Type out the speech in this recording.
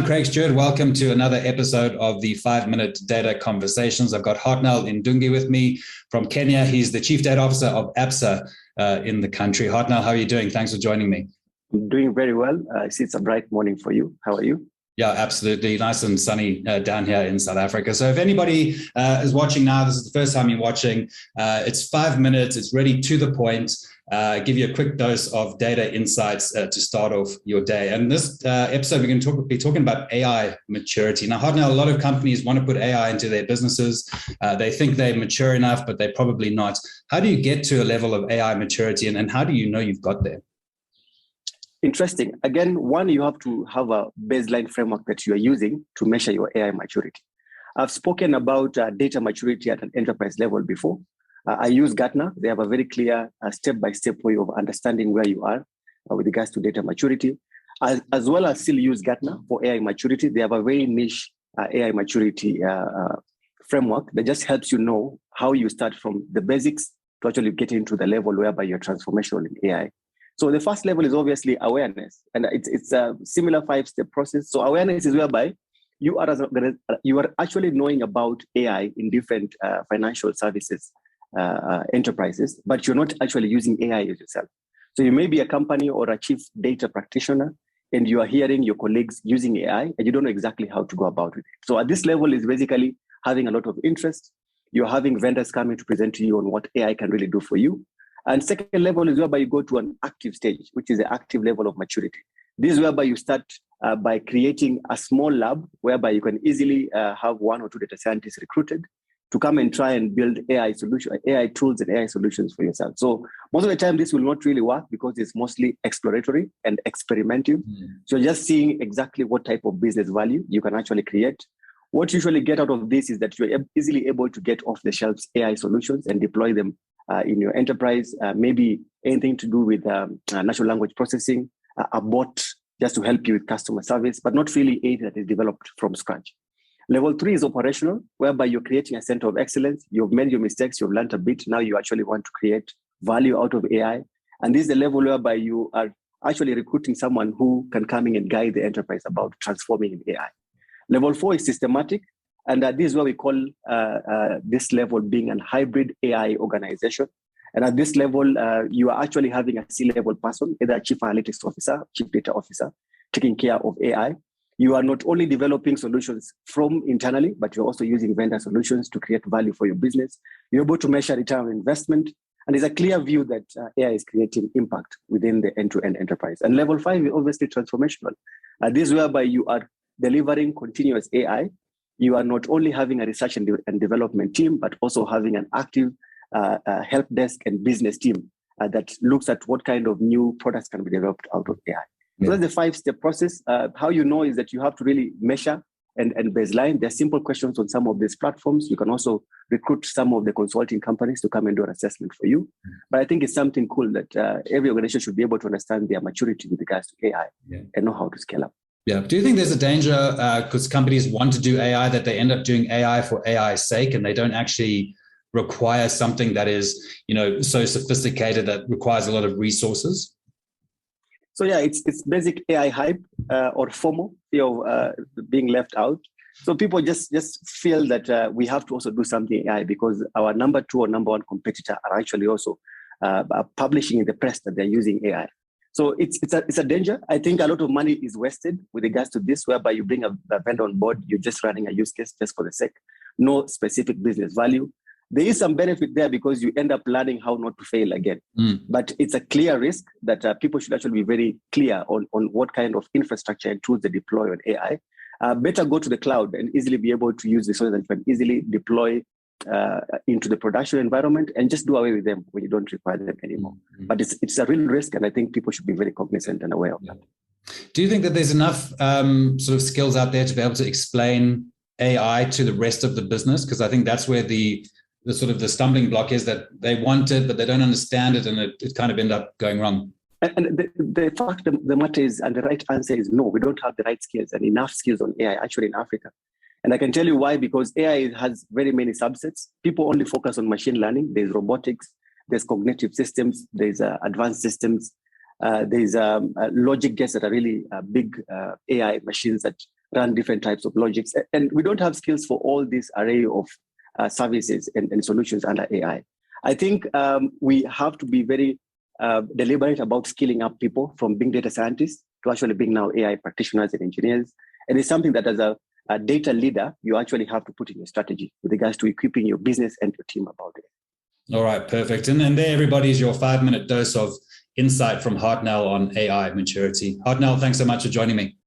Craig Stewart. Welcome to another episode of the 5-Minute Data Conversations. I've got Hartnell Ndungi with me from Kenya. He's the Chief Data Officer of ABSA in the country. Hartnell, how are you doing? Thanks for joining me. I'm doing very well. I see it's a bright morning for you. How are you? Yeah, absolutely. Nice and sunny down here in South Africa. So if anybody is watching now, this is the first time you're watching. It's 5 minutes. It's really to the point. Give you a quick dose of data insights to start off your day. And this episode, we're going to be talking about AI maturity. Now, Hartnell, a lot of companies want to put AI into their businesses. They think they're mature enough, but they're probably not. How do you get to a level of AI maturity, and how do you know you've got there? Interesting. Again, one, you have to have a baseline framework that you are using to measure your AI maturity. I've spoken about data maturity at an enterprise level before. I use Gartner. They have a very clear step-by-step way of understanding where you are with regards to data maturity. As well as still use Gartner for AI maturity. They have a very niche AI maturity framework that just helps you know how you start from the basics to actually get into the level whereby you're transformational in AI. So the first level is obviously awareness, and it's a similar 5-step process. So awareness is whereby you are actually knowing about AI in different financial services enterprises, but you're not actually using AI yourself. So you may be a company or a chief data practitioner, and you are hearing your colleagues using AI, and you don't know exactly how to go about it. So at this level is basically having a lot of interest. You're having vendors coming to present to you on what AI can really do for you. And second level is whereby you go to an active stage, which is the active level of maturity. This is whereby you start by creating a small lab whereby you can easily have 1 or 2 data scientists recruited to come and try and build AI tools and AI solutions for yourself. So most of the time, this will not really work because it's mostly exploratory and experimental. So just seeing exactly what type of business value you can actually create. What you usually get out of this is that you're easily able to get off the shelves AI solutions and deploy them in your enterprise, maybe anything to do with natural language processing, a bot just to help you with customer service, but not really anything that is developed from scratch. Level 3 is operational, whereby you're creating a center of excellence. You've made your mistakes, you've learned a bit. Now you actually want to create value out of AI. And this is the level whereby you are actually recruiting someone who can come in and guide the enterprise about transforming in AI. Level 4 is systematic. And this is what we call this level being a hybrid AI organization. And at this level, you are actually having a C-level person, either a chief analytics officer, chief data officer, taking care of AI. You are not only developing solutions from internally, but you're also using vendor solutions to create value for your business. You're able to measure return on investment. And there's a clear view that AI is creating impact within the end-to-end enterprise. And level 5 is obviously transformational. This is whereby you are delivering continuous AI. You are not only having a research and development team, but also having an active help desk and business team that looks at what kind of new products can be developed out of AI. So that's the 5-step process. How you know is that you have to really measure and baseline. There are simple questions on some of these platforms. You can also recruit some of the consulting companies to come and do an assessment for you. But I think it's something cool that every organization should be able to understand their maturity with regards to AI and know how to scale up. Yeah. Do you think there's a danger because companies want to do AI that they end up doing AI for AI's sake and they don't actually require something that is, so sophisticated that requires a lot of resources? So yeah, it's basic AI hype or FOMO, fear of being left out. So people just feel that we have to also do something AI because our number 2 or number 1 competitor are actually also publishing in the press that they're using AI. So it's a danger. I think a lot of money is wasted with regards to this, whereby you bring a vendor on board, you're just running a use case just for the sake, no specific business value. There is some benefit there because you end up learning how not to fail again. But it's a clear risk that people should actually be very clear on what kind of infrastructure and tools they deploy on AI. Better go to the cloud and easily be able to use this so that you can easily deploy into the production environment and just do away with them when you don't require them anymore. But it's a real risk, and I think people should be very cognizant and aware of that. Do you think that there's enough sort of skills out there to be able to explain AI to the rest of the business? Because I think that's where the sort of the stumbling block is, that they want it, but they don't understand it, and it kind of end up going wrong. And the fact of the matter is, and the right answer is no, we don't have the right skills and enough skills on AI actually in Africa. And I can tell you why, because AI has very many subsets. People only focus on machine learning. There's robotics, there's cognitive systems, there's advanced systems, there's logic gates that are really big AI machines that run different types of logics. And we don't have skills for all this array of services and solutions under AI. I think we have to be very deliberate about skilling up people from being data scientists to actually being now AI practitioners and engineers. And it's something that as a data leader, you actually have to put in your strategy with regards to equipping your business and your team about it. All right, perfect. And there, everybody, is your 5-minute dose of insight from Hartnell on AI maturity. Hartnell, thanks so much for joining me.